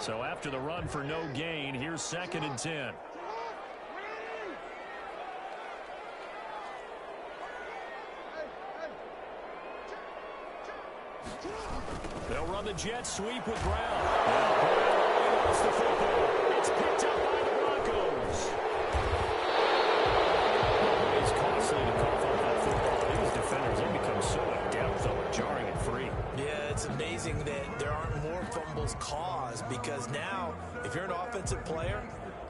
So after the run for no gain, here's 2nd and 10. They'll run the jet sweep with Brown. Brown lost the football. It's picked up by the Broncos. It's costly to cough up that football. These defenders, they become so adept at jarring it free. Yeah, it's amazing that there aren't more fumbles caused, because now, if you're an offensive player,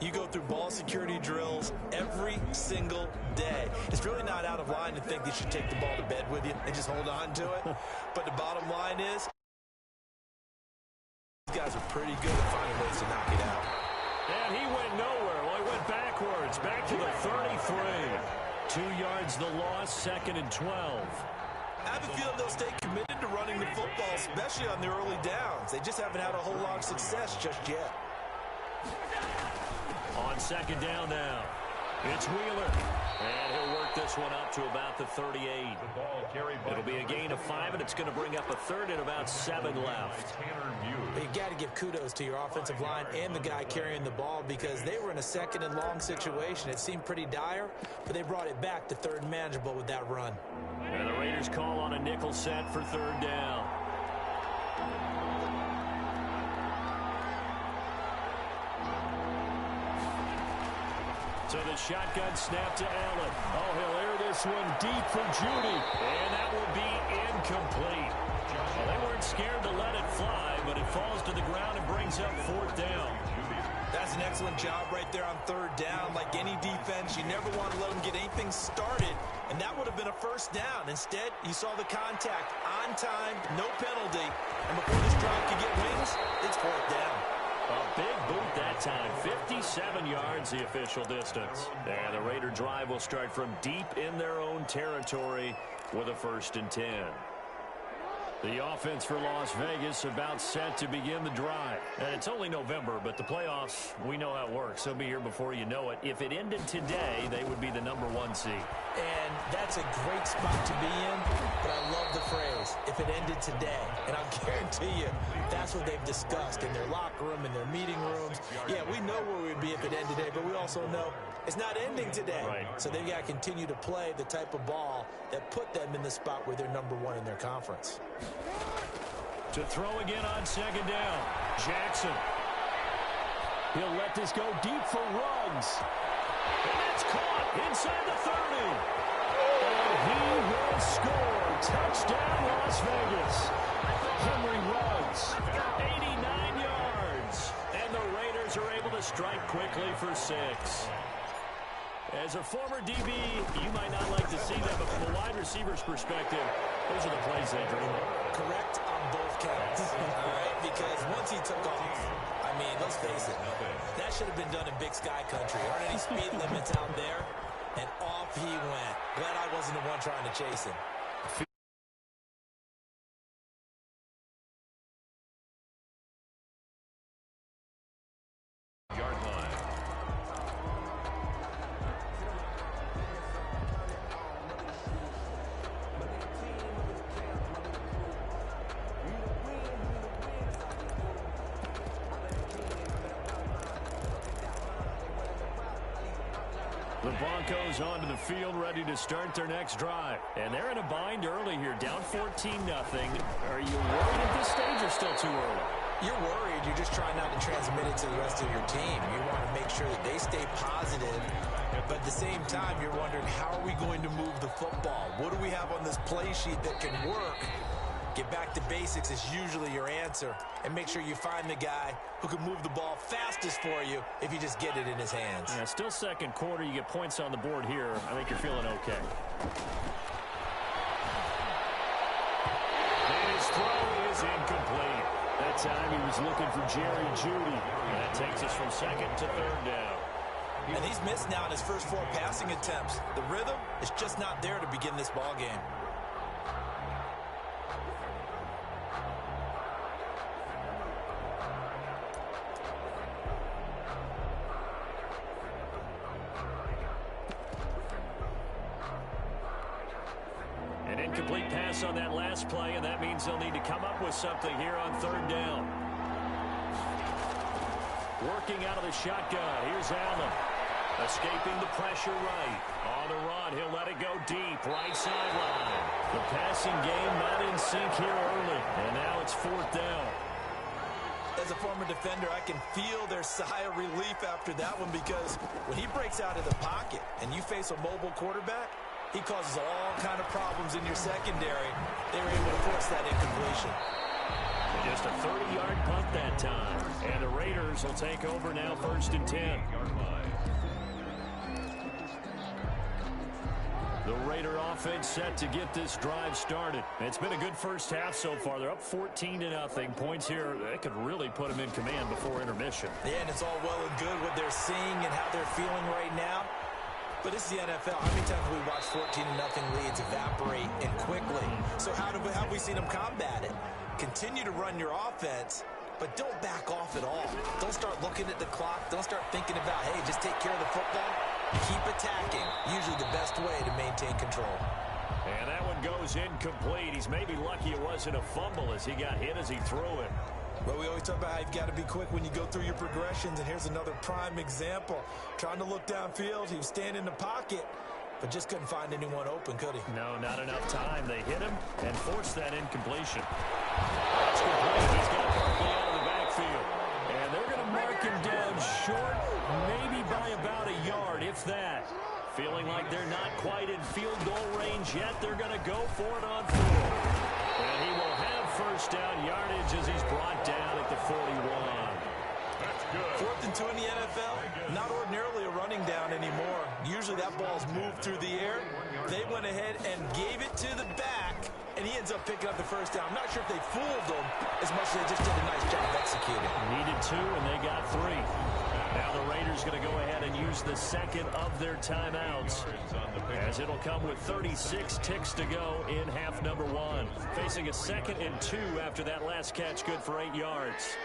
you go through ball security drills every single day. It's really not out of line to think that you should take the ball to bed with you and just hold on to it. But the bottom line is, these guys are pretty good at finding ways to knock it out. And he went nowhere. Well, he went backwards, back to the 33. 2 yards the loss, 2nd and 12. I have a feeling they'll stay committed to running the football, especially on the early downs. They just haven't had a whole lot of success just yet. On 2nd down now, it's Wheeler. And he'll work this one up to about the 38. It'll be a gain of 5, and it's going to bring up a 3rd and about 7 left. You got to give kudos to your offensive line and the guy carrying the ball, because they were in a 2nd and long situation. It seemed pretty dire, but they brought it back to 3rd and manageable with that run. And the Raiders call on a nickel set for 3rd down. So the shotgun snap to Allen. Oh, he'll air this one deep for Judy. And that will be incomplete. Well, they weren't scared to let it fly, but it falls to the ground and brings up 4th down. That's an excellent job right there on 3rd down. Like any defense, you never want to let them get anything started, and that would have been a 1st down. Instead, you saw the contact on time, no penalty, and before this drive could get wings, it's 4th down. A big boot that time, 57 yards the official distance. And the Raider drive will start from deep in their own territory with a 1st and 10. The offense for Las Vegas about set to begin the drive. And it's only November, but the playoffs, we know how it works. They'll be here before you know it. If it ended today, they would be the #1 seed. And that's a great spot to be in, but I love the phrase, if it ended today. And I'll guarantee you, that's what they've discussed in their locker room, in their meeting rooms. Yeah, we know where we'd be if it ended today, but we also know it's not ending today. Right. So they've got to continue to play the type of ball that put them in the spot where they're #1 in their conference. To throw again on 2nd down, Jackson. He'll let this go deep for Ruggs. And that's caught inside the 30. And he will score. Touchdown, Las Vegas. Henry Ruggs, 89 yards. And the Raiders are able to strike quickly for 6. As a former DB, you might not like to see that, but from a wide receiver's perspective, those are the plays they dream of. Correct on both counts, all right? Because once he took off, I mean, let's face it, that should have been done in Big Sky country. Aren't any speed limits out there? And off he went. Glad I wasn't the one trying to chase him. The Broncos onto the field, ready to start their next drive. And they're in a bind early here, down 14-0. Are you worried at this stage or still too early? You're worried. You're just trying not to transmit it to the rest of your team. You want to make sure that they stay positive. But at the same time, you're wondering, how are we going to move the football? What do we have on this play sheet that can work? Get back to basics is usually your answer. And make sure you find the guy who can move the ball fastest for you if you just get it in his hands. Yeah, still second quarter. You get points on the board here. I think you're feeling okay. And his throw is incomplete. That time he was looking for Jerry Jeudy. And that takes us from 2nd to 3rd down. And he's missed now in his first 4 passing attempts. The rhythm is just not there to begin this ball game. Incomplete pass on that last play, and that means they'll need to come up with something here on third down. Working out of the shotgun. Here's Allen. Escaping the pressure right. On the run, he'll let it go deep. Right sideline. The passing game not in sync here early. And now it's fourth down. As a former defender, I can feel their sigh of relief after that one, because when he breaks out of the pocket and you face a mobile quarterback, he causes all kind of problems in your secondary. They were able to force that incompletion. Just a 30-yard punt that time. And the Raiders will take over now, 1st and 10. The Raider offense set to get this drive started. It's been a good first half so far. They're up 14-0. Points here, that could really put them in command before intermission. Yeah, and it's all well and good what they're seeing and how they're feeling right now. But this is the NFL. How many times have we watched 14-0 leads evaporate and quickly? So how have we seen them combat it? Continue to run your offense, but don't back off at all. Don't start looking at the clock. Don't start thinking about, hey, just take care of the football. Keep attacking. Usually the best way to maintain control. And that one goes incomplete. He's maybe lucky it wasn't a fumble as he got hit as he threw it. But we always talk about how you've got to be quick when you go through your progressions, and here's another prime example. Trying to look downfield, he was standing in the pocket, but just couldn't find anyone open, could he? No, not enough time. They hit him and forced that incompletion. That's complete. He's got Barkley out of the backfield. And they're going to mark him down short, maybe by about a yard, if that. Feeling like they're not quite in field goal range yet, they're going to go for it on 4. And he will have first down yardage as he's brought down at the 41. That's good. 4th and 2 in the NFL, not ordinarily a running down anymore. Usually that ball's moved through the air. They went ahead and gave it to the back, and he ends up picking up the first down. I'm not sure if they fooled him as much as they just did a nice job executing. Needed 2, and they got 3. Now the Raiders going to go ahead and use the second of their timeouts, as it'll come with 36 ticks to go in half number 1. Facing a 2nd and 2 after that last catch, good for 8 yards.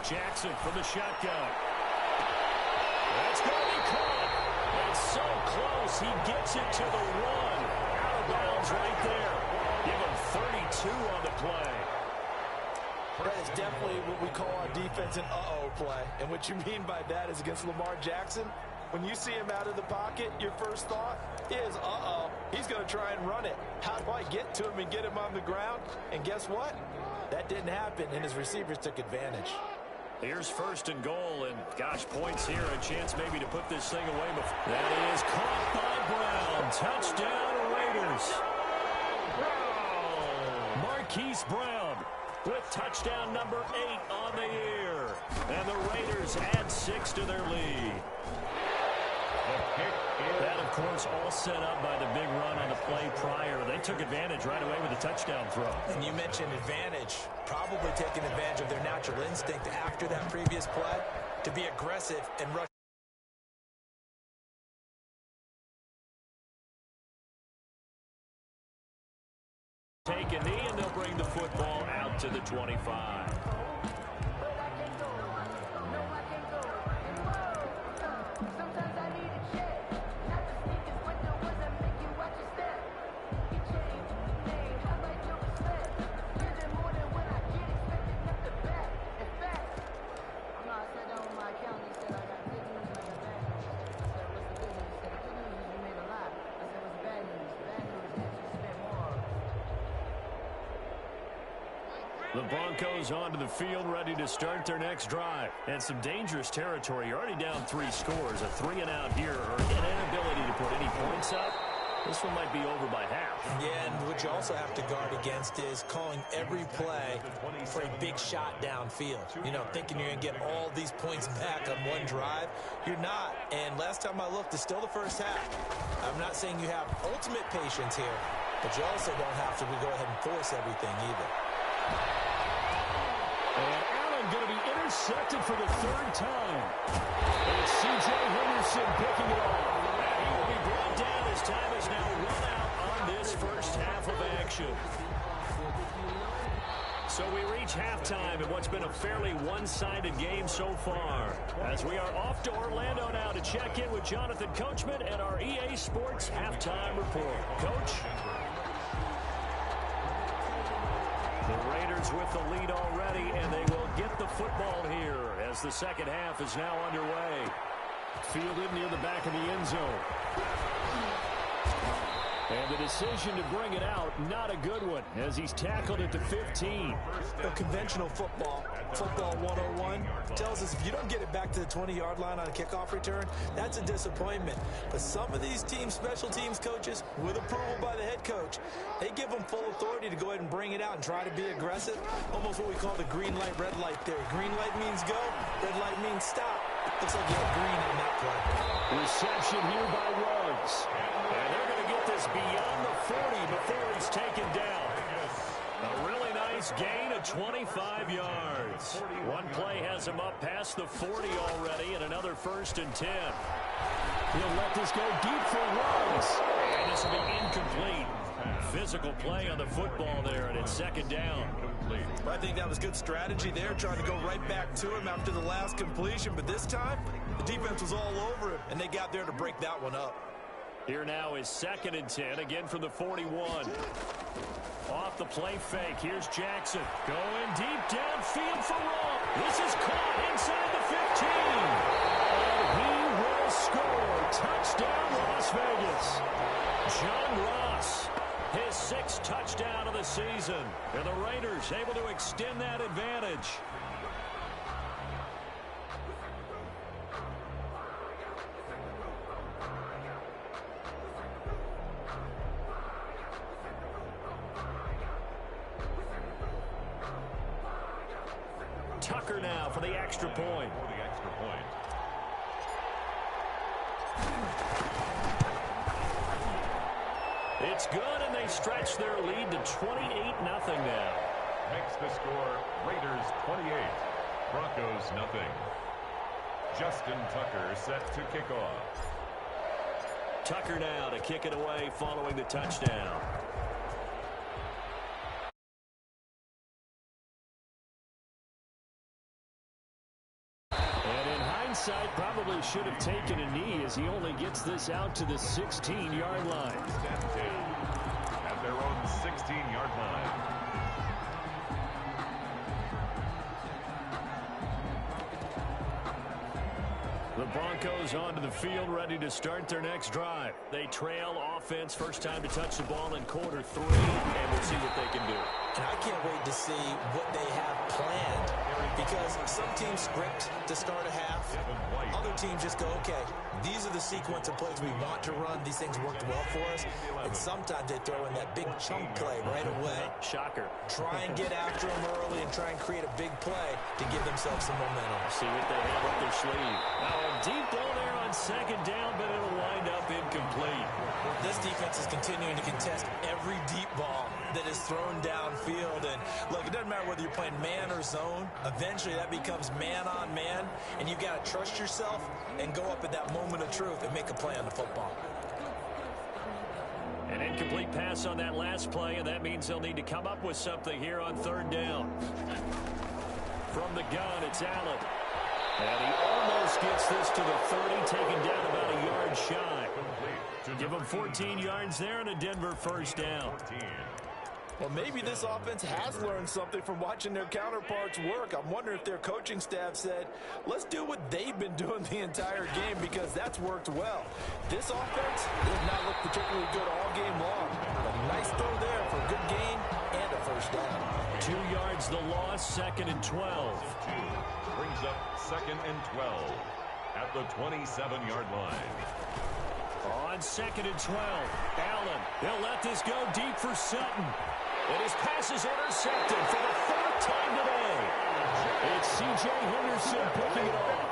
Jackson from the shotgun. That's going to be caught. And so close, he gets it to the 1. Out of bounds right there. Give him 32 on the play. That is definitely what we call our defense an uh-oh play. And what you mean by that is against Lamar Jackson, when you see him out of the pocket, your first thought is, uh-oh, he's going to try and run it. How do I get to him and get him on the ground? And guess what? That didn't happen, and his receivers took advantage. Here's 1st and goal, and gosh, points here, a chance maybe to put this thing away. That is caught by Brown. Touchdown, Raiders. Marquise Brown with touchdown number 8 on the year. And the Raiders add 6 to their lead. That, of course, all set up by the big run on the play prior. They took advantage right away with a touchdown throw. And you mentioned advantage, probably taking advantage of their natural instinct after that previous play to be aggressive and rush. Take a knee, and they'll bring the football out to the 25. The Broncos onto the field, ready to start their next drive. And some dangerous territory. You're already down 3 scores. A 3-and-out here, or an inability to put any points up. This one might be over by half. Yeah, and what you also have to guard against is calling every play for a big shot downfield. You know, thinking you're going to get all these points back on one drive. You're not. And last time I looked, it's still the first half. I'm not saying you have ultimate patience here, but you also don't have to go ahead and force everything either. And Allen going to be intercepted for the 3rd time. And it's C.J. Henderson picking it off. And he will be brought down as time is now run out on this first half of action. So we reach halftime in what's been a fairly one-sided game so far. As we are off to Orlando now to check in with Jonathan Coachman and our EA Sports Halftime Report. Coach? The Raiders with the lead already, and they will get the football here as the second half is now underway. Fielded near the back of the end zone. And the decision to bring it out, not a good one, as he's tackled at the 15. Conventional football 101, tells us if you don't get it back to the 20-yard line on a kickoff return, that's a disappointment. But some of these special teams coaches, with approval by the head coach, they give them full authority to go ahead and bring it out and try to be aggressive. Almost what we call the green light, red light theory. Green light means go, red light means stop. Looks like you have green on that play. Reception here by Ruggs. And they're going to get this beyond the 40 before he's taken down. A really nice gain of 25 yards. One play has him up past the 40 already, and another 1st and 10. He'll let this go deep for Ruggs. And this will be incomplete. Physical play on the football there, and it's 2nd down. I think that was good strategy there, trying to go right back to him after the last completion. But this time, the defense was all over him, and they got there to break that one up. Here now is 2nd and 10, again from the 41. Off the play fake, here's Jackson. Going deep downfield for Roll. This is caught inside the 15. And he will score. Touchdown, Las Vegas. John Ross, his 6th touchdown of the season. And the Raiders able to extend that advantage. Tucker now for the extra point. It's good, and they stretch their lead to 28-0 now. Makes the score Raiders 28, Broncos nothing. Justin Tucker set to kick off. Tucker now to kick it away following the touchdown. Probably should have taken a knee as he only gets this out to the 16-yard line. At their own 16-yard line. The Broncos onto the field, ready to start their next drive. They trail offense, first time to touch the ball in quarter 3, and we'll see what they can do. And I can't wait to see what they have planned, because some teams script to start a half. Other teams just go, okay, these are the sequence of plays we want to run. These things worked well for us. And sometimes they throw in that big chunk play right away. Shocker. Try and get after them early and try and create a big play to give themselves some momentum. See what they have up their sleeve. Now a deep ball there on 2nd down, but it'll wind up incomplete. This defense is continuing to contest every deep ball that is thrown downfield. And look, it doesn't matter whether you're playing man or zone. Eventually that becomes man on man, and you've got to trust yourself and go up at that moment of truth and make a play on the football. An incomplete pass on that last play, and that means they'll need to come up with something here on 3rd down. From the gun, it's Allen. And he almost gets this to the 30, taken down about a yard shy. Give him 14 yards there and a Denver 1st down. Well, maybe this offense has learned something from watching their counterparts work. I'm wondering if their coaching staff said, let's do what they've been doing the entire game, because that's worked well. This offense did not look particularly good all game long. A nice throw there for a good gain and a 1st down. 2 yards the loss, 2nd and 12. Brings up 2nd and 12 at the 27-yard line. On 2nd and 12, Allen, they'll let this go deep for Sutton. And his pass is intercepted for the 3rd time today. It's C.J. Henderson picking it off.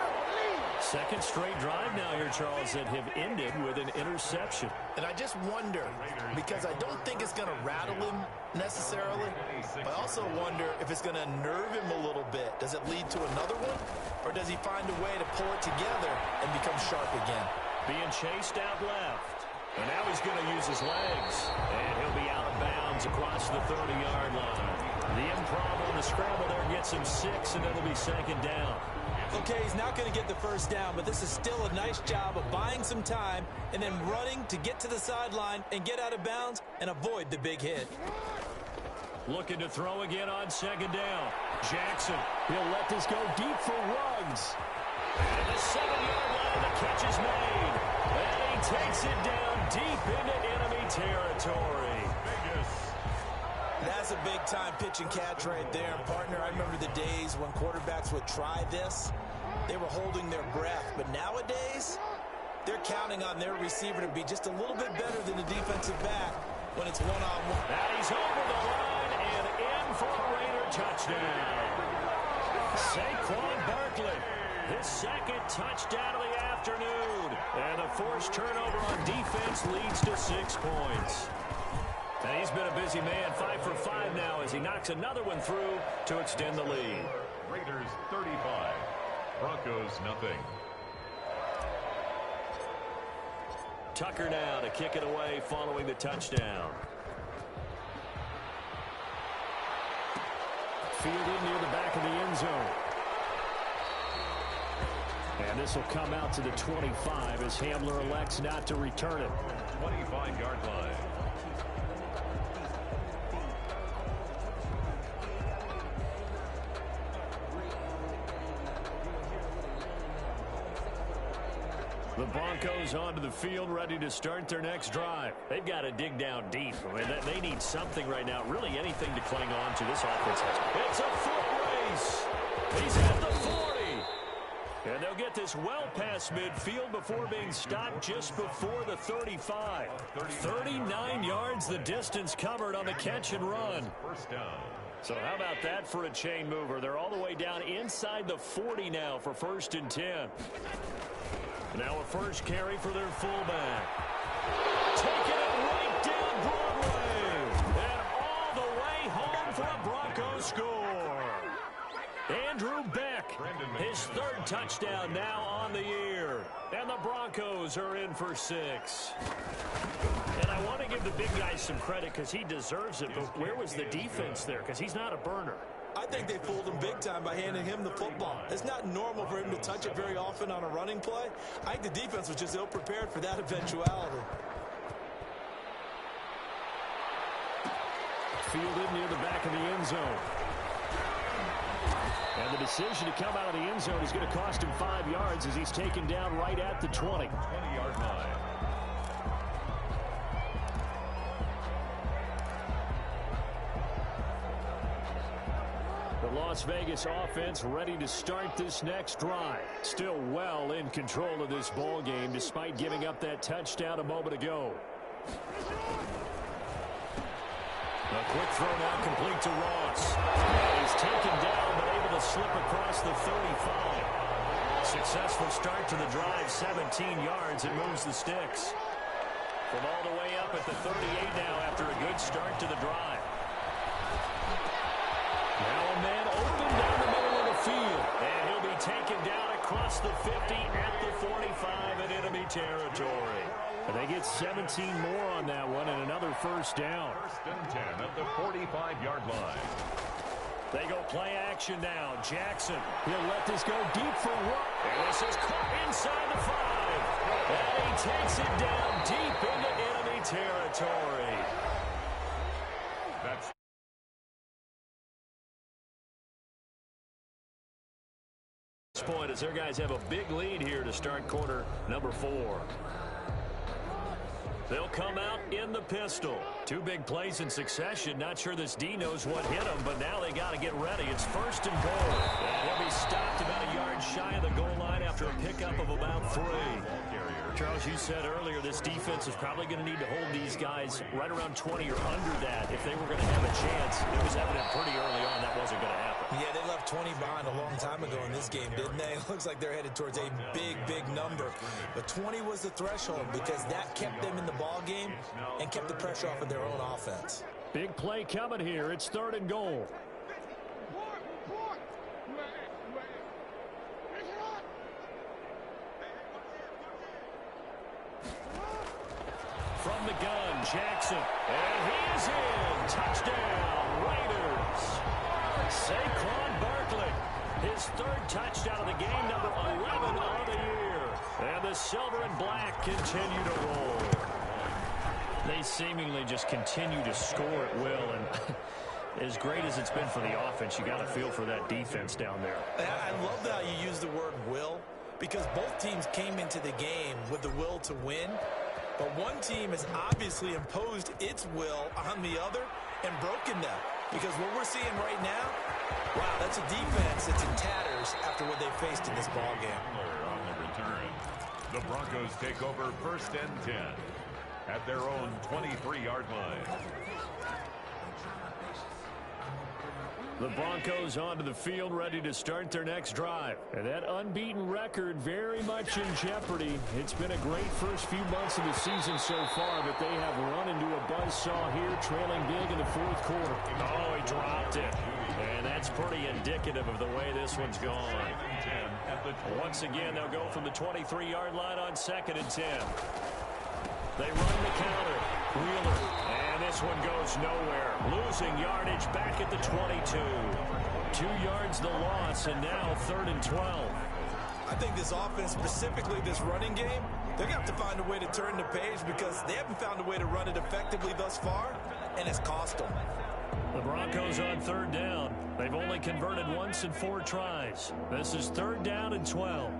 2nd straight drive now here, Charles, that have ended with an interception. And I just wonder, because I don't think it's going to rattle him necessarily, but I also wonder if it's going to nerve him a little bit. Does it lead to another one, or does he find a way to pull it together and become sharp again? Being chased out left. And now he's going to use his legs. And he'll be out of bounds across the 30-yard line. The improv on the scramble there gets him 6, and it'll be second down. Okay, he's not going to get the first down, but this is still a nice job of buying some time and then running to get to the sideline and get out of bounds and avoid the big hit. Looking to throw again on second down. Jackson, he'll let this go deep for Ruggs. And the 7-yard line, the catch is made. And he takes it down deep into enemy territory. That's a big-time pitch and catch right there. And partner, I remember the days when quarterbacks would try this. They were holding their breath. But nowadays, they're counting on their receiver to be just a little bit better than the defensive back when it's one-on-one. Now he's over the line and in for a Raider touchdown. Saquon Barkley, his second touchdown of the afternoon. And a forced turnover on defense leads to 6 points. And he's been a busy man, 5 for 5 now as he knocks another one through to extend the lead. Raiders 35, Broncos nothing. Tucker now to kick it away following the touchdown. Fielded near the back of the end zone. And this will come out to the 25 as Hamler elects not to return it. 25-yard line. The Broncos onto the field, ready to start their next drive. They've got to dig down deep. I mean, they need something right now, really anything to cling on to. This offense has. It's a foot race. He's at the 40. And they'll get this well past midfield before being stopped just before the 35. 39 yards the distance covered on the catch and run. First down. So how about that for a chain mover? They're all the way down inside the 40 now for 1st and 10. Now a first carry for their fullback. Taking it right down Broadway. And all the way home for a Broncos score. Andrew Beck, his 3rd touchdown now on the year. And the Broncos are in for 6. And I want to give the big guy some credit because he deserves it. But where was the defense there? Because he's not a burner. I think they fooled him big time by handing him the football. It's not normal for him to touch it very often on a running play. I think the defense was just ill-prepared for that eventuality. Fielded near the back of the end zone. And the decision to come out of the end zone is going to cost him 5 yards as he's taken down right at the 20. 20-yard line. The Las Vegas offense ready to start this next drive. Still well in control of this ball game despite giving up that touchdown a moment ago. A quick throw now complete to Ross. He's taken down but able to slip across the 35. Successful start to the drive, 17 yards. It moves the sticks. From all the way up at the 38 now after a good start to the drive. Now a man open down the middle of the field. And he'll be taken down across the 50 at the 45 in enemy territory. And they get 17 more on that one and another first down. 1st and 10 at the 45-yard line. They go play action now. Jackson, he'll let this go deep for one. And this is caught inside the 5. And he takes it down deep into enemy territory. That's point as their guys have a big lead here to start quarter number 4. They'll come out in the pistol. 2 big plays in succession. Not sure this D knows what hit him, but now they got to get ready. It's 1st and goal. And he'll be stopped about a yard shy of the goal line after a pickup of about 3. Charles, you said earlier this defense is probably going to need to hold these guys right around 20 or under that if they were going to have a chance. It was evident pretty early on that wasn't going to happen. Yeah, they left 20 behind a long time ago in this game, didn't they? It looks like they're headed towards a big, big number. But 20 was the threshold because that kept them in the ball game and kept the pressure off of their own offense. Big play coming here. It's 3rd and goal. From the gun, Jackson. And he's in. Touchdown, Raiders. third touchdown of the game, number 11 of the year. And the silver and black continue to roll. They seemingly just continue to score at will, and as great as it's been for the offense, you got to feel for that defense down there. I love how you use the word will, because both teams came into the game with the will to win, but one team has obviously imposed its will on the other and broken them. Because what we're seeing right now, wow, that's a defense that's in tatters after what they faced in this ballgame. On the return, the Broncos take over 1st and 10 at their own 23-yard line. The Broncos onto the field, ready to start their next drive. And that unbeaten record very much in jeopardy. It's been a great first few months of the season so far, but they have run into a buzzsaw here, trailing big in the fourth quarter. Oh, he dropped it. And that's pretty indicative of the way this one's gone. Once again, they'll go from the 23-yard line on 2nd and 10. They run the counter. Wheeler. And this one goes nowhere. Losing yardage back at the 22. 2 yards the loss, and now 3rd and 12. I think this offense, specifically this running game, they're going to have to find a way to turn the page because they haven't found a way to run it effectively thus far, and it's cost them. The Broncos on 3rd down. They've only converted once in 4 tries. This is 3rd down and 12.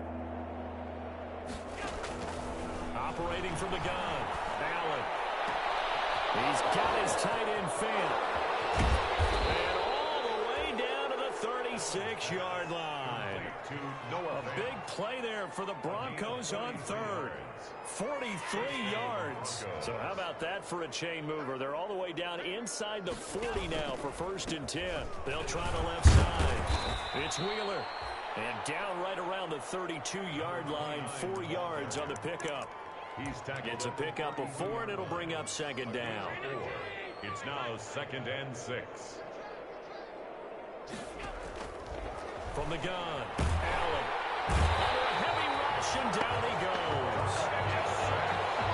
Operating from the gun, Allen. He's got his tight end Fant. And all the way down to the 36-yard line. A big play there for the Broncos on 3rd. 43 yards. So how about that for a chain mover? They're all the way down inside the 40 now for 1st and 10. They'll try the left side. It's Wheeler. And down right around the 32-yard line, 4 yards on the pickup. It's a pickup of 4, and it'll bring up 2nd down. It's now 2nd and 6. From the gun, Allen. Under a heavy rush, and down he goes.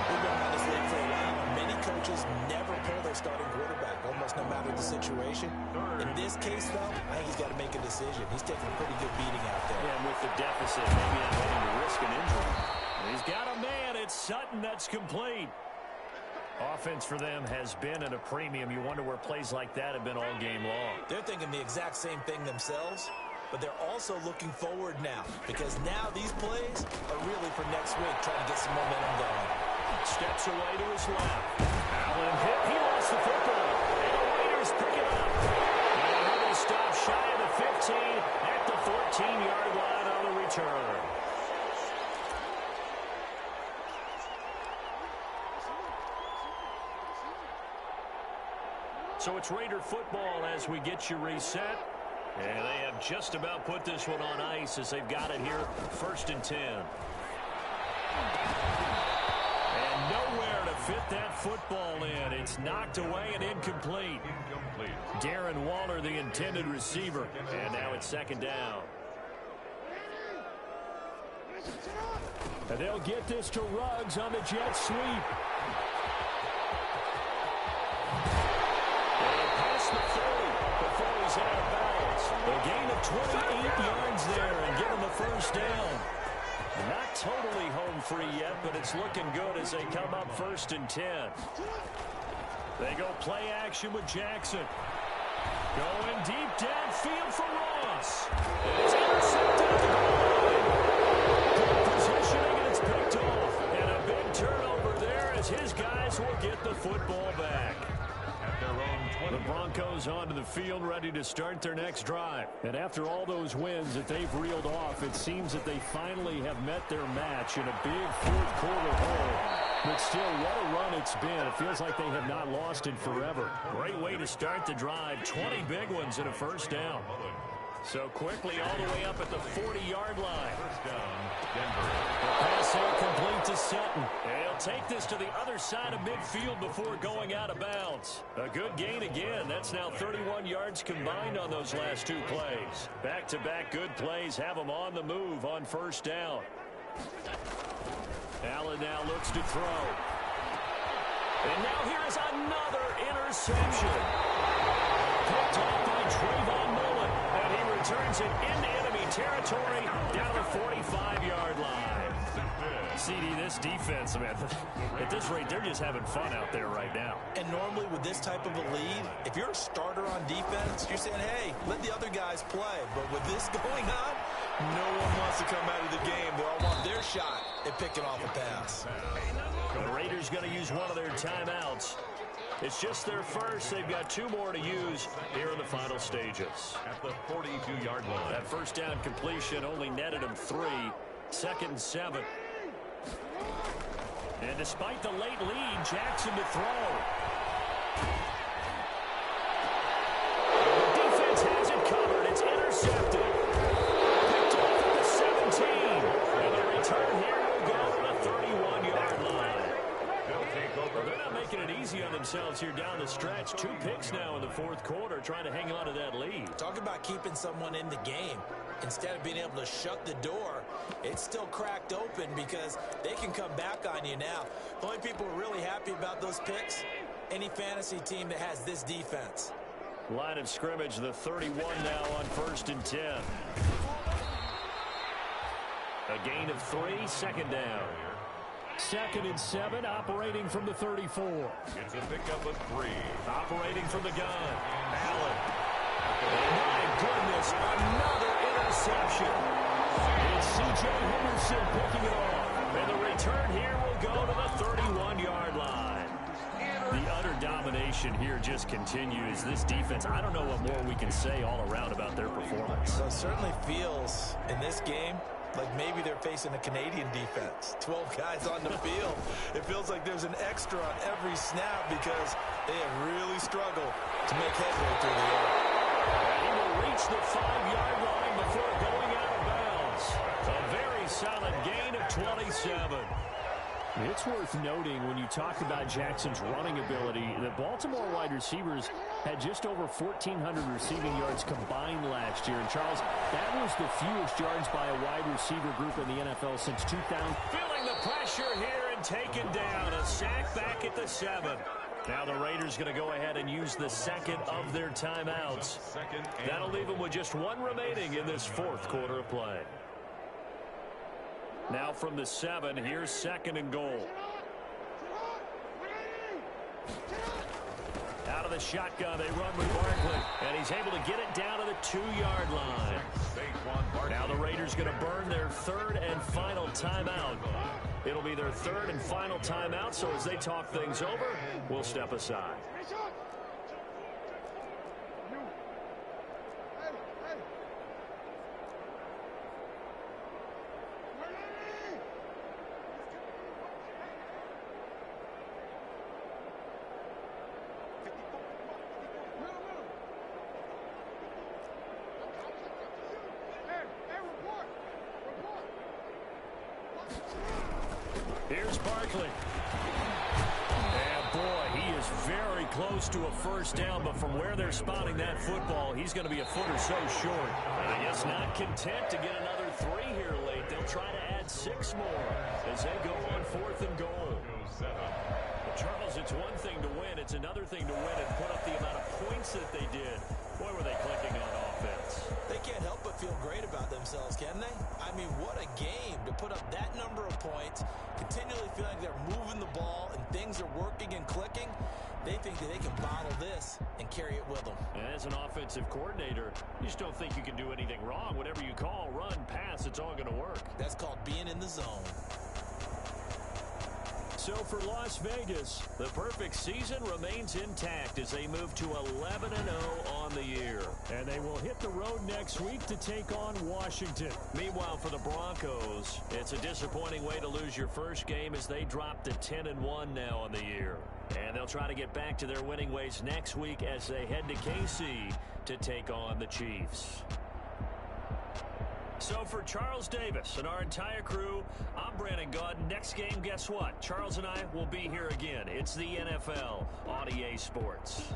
We've been on this league for a while. Many coaches never pull their starting quarterback, almost no matter the situation. In this case, though, I think he's got to make a decision. He's taking a pretty good beating out there. Yeah, and with the deficit, maybe not wanting to risk an injury. He's got a man. It's Sutton. That's complete. Offense for them has been at a premium. You wonder where plays like that have been all game long. They're thinking the exact same thing themselves, but they're also looking forward now because now these plays are really for next week, trying to get some momentum going. Steps away to his left. Allen hit. He lost the football. And the Raiders pick it up. And he will stop shy of the 15 at the 14-yard line on the return. So it's Raider football as we get you reset. And they have just about put this one on ice as they've got it here, 1st and 10. And nowhere to fit that football in. It's knocked away and incomplete. Darren Waller, the intended receiver. And now it's 2nd down. And they'll get this to Ruggs on the jet sweep. The 30 before he's out of bounds. A gain of 28 yards there and give him the 1st down. Not totally home free yet, but it's looking good as they come up 1st and 10. They go play action with Jackson. Going deep downfield for Ross. It is intercepted at the goal line. Good positioning, and it's picked off. And a big turnover there as his guys will get the football back. The Broncos onto the field, ready to start their next drive. And after all those wins that they've reeled off, it seems that they finally have met their match in a big fourth quarter hole. But still, what a run it's been. It feels like they have not lost in forever. Great way to start the drive. 20 big ones and a 1st down. So quickly all the way up at the 40-yard line. 1st down, Denver. The pass here complete to Sutton. And he'll take this to the other side of midfield before going out of bounds. A good gain again. That's now 31 yards combined on those last 2 plays. Back-to-back good plays have them on the move on 1st down. Allen now looks to throw. And now here is another interception. Picked off by Trayvon Mullen. And he returns it into enemy territory territory, down to the 45-yard line. CD, this defense, man, at this rate, they're just having fun out there right now. And normally with this type of a lead, if you're a starter on defense, you're saying, hey, let the other guys play. But with this going on, no one wants to come out of the game. They all want their shot at picking off a pass. The Raiders going to use one of their timeouts. It's just their first. They've got 2 more to use here in the final stages. At the 42-yard line. That first down completion only netted him 3. 2nd and 7. And despite the late lead, Jackson to throw. The defense has it covered. It's intercepted. Picked off at the 17. And the return here will go to the 31-yard line. They're not making it easy on themselves here down the stretch. 2 picks now in the 4th quarter, trying to hang on to that lead. Talk about keeping someone in the game. Instead of being able to shut the door, it's still cracked open because they can come back on you now. The only people who are really happy about those picks, any fantasy team that has this defense. Line of scrimmage, the 31 now on 1st and 10. A gain of 3, 2nd down. 2nd and 7, operating from the 34. It's a pickup of 3. Operating from the gun. Allen. And my goodness, another interception. It's C.J. Henderson picking it off. And the return here will go to the 31-yard line. The utter domination here just continues. This defense, I don't know what more we can say all around about their performance. So it certainly feels in this game like maybe they're facing a Canadian defense. 12 guys on the field. It feels like there's an extra on every snap because they have really struggled to make headway through the air. And he will reach the 5-yard line before going out of bounds. A very solid gain of 27. It's worth noting when you talk about Jackson's running ability, the Baltimore wide receivers had just over 1,400 receiving yards combined last year. And, Charles, that was the fewest yards by a wide receiver group in the NFL since 2000. Feeling the pressure here and taken down. A sack back at the 7. Now the Raiders going to go ahead and use the 2nd of their timeouts. That'll leave them with just 1 remaining in this 4th quarter of play. Now from the 7, here's 2nd and goal. Out of the shotgun, they run with Barkley. And he's able to get it down to the 2-yard line. Now the Raiders going to burn their 3rd and final timeout. It'll be their 3rd and final timeout, so as they talk things over, we'll step aside. Here's Barkley. And boy, he is very close to a first down, but from where they're spotting that football, he's going to be a foot or so short. And I guess not content to get another 3 here late. They'll try to add 6 more as they go on 4th and goal. But Charles, it's one thing to win. It's another thing to win and put up the amount of points that they did. Boy, were they clicking on offense. They can't help but feel great about themselves, can they? I mean, what a game to put up that number of points, continually feel like they're moving the ball and things are working and clicking. They think that they can bottle this and carry it with them. And as an offensive coordinator, you just don't think you can do anything wrong. Whatever you call, run, pass, it's all going to work. That's called being in the zone. So for Las Vegas, the perfect season remains intact as they move to 11-0 on the year. And they will hit the road next week to take on Washington. Meanwhile, for the Broncos, it's a disappointing way to lose your first game as they drop to 10-1 now on the year. And they'll try to get back to their winning ways next week as they head to KC to take on the Chiefs. So for Charles Davis and our entire crew, I'm Brandon Gaudin. Next game, guess what? Charles and I will be here again. It's the NFL on EA Sports.